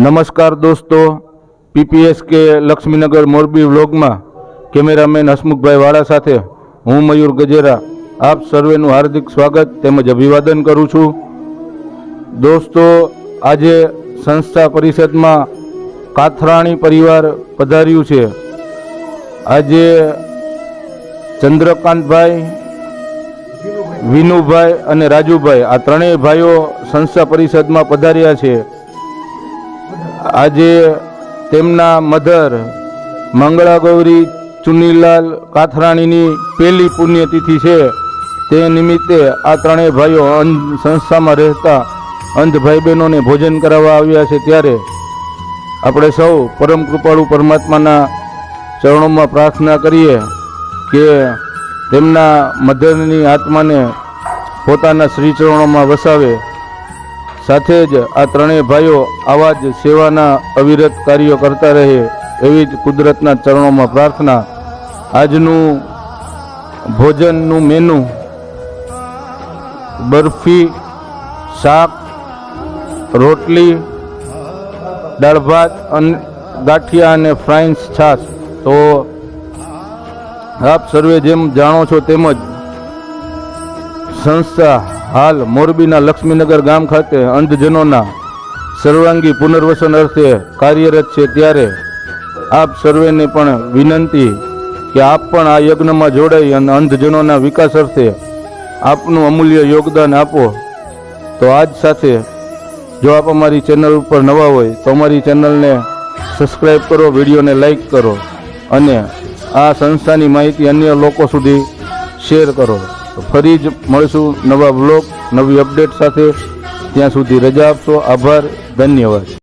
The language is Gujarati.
નમસ્કાર દોસ્તો, પીપીએસકે લક્ષ્મીનગર મોરબી વ્લોગમાં કેમેરામેન હસમુખભાઈ વાળા સાથે હું મયુર ગજેરા આપ સર્વેનું હાર્દિક સ્વાગત તેમજ અભિવાદન કરું છું. દોસ્તો, આજે સંસ્થા પરિષદમાં કાથરાણી પરિવાર પધાર્યું છે. આજે ચંદ્રકાંતભાઈ, વિનુભાઈ અને રાજુભાઈ આ ત્રણેય ભાઈઓ સંસ્થા પરિષદમાં પધાર્યા છે. આજે તેમના મધર મંગળા ગૌરી ચુનીલાલ કાથરાણીની પહેલી પુણ્યતિથિ છે. તે નિમિત્તે આ ત્રણેય ભાઈઓ સંસ્થામાં રહેતા અંધ ભાઈ બહેનોને ભોજન કરાવવા આવ્યા છે. ત્યારે આપણે સૌ પરમ કૃપાળુ પરમાત્માના ચરણોમાં પ્રાર્થના કરીએ કે તેમના મધરની આત્માને પોતાના શ્રી ચરણોમાં વસાવે. સાથે જ આ ત્રણેય ભાઈઓ આવા જ સેવાના અવિરત કાર્યો કરતા રહે એવી જ કુદરતના ચરણોમાં પ્રાર્થના. આજનું ભોજનનું મેનુ બરફી, શાક, રોટલી, દાળ ભાત, ગાંઠિયા અને ફ્રાઈન્સ છાશ. તો આપ સર્વે જેમ જાણો છો તેમજ સંસ્થા હાલ મોરબીના લક્ષ્મીનગર ગામ ખાતે અંધજનોના સર્વાંગી પુનર્વસન અર્થે કાર્યરત છે. ત્યારે આપ સર્વેને પણ વિનંતી કે આપ પણ આ યજ્ઞમાં જોડાઈ અને અંધજનોના વિકાસ અર્થે આપનું અમૂલ્ય યોગદાન આપો. તો આજ સાથે જો આપ અમારી ચેનલ ઉપર નવા હોય તો અમારી ચેનલને સબસ્ક્રાઈબ કરો, વિડીયોને લાઈક કરો અને આ સંસ્થાની માહિતી અન્ય લોકો સુધી શેર કરો. ફરી જ મળશું નવા વ્લોગ, નવી અપડેટ સાથે. ત્યાં સુધી રજા આપશો. આભાર, ધન્યવાદ.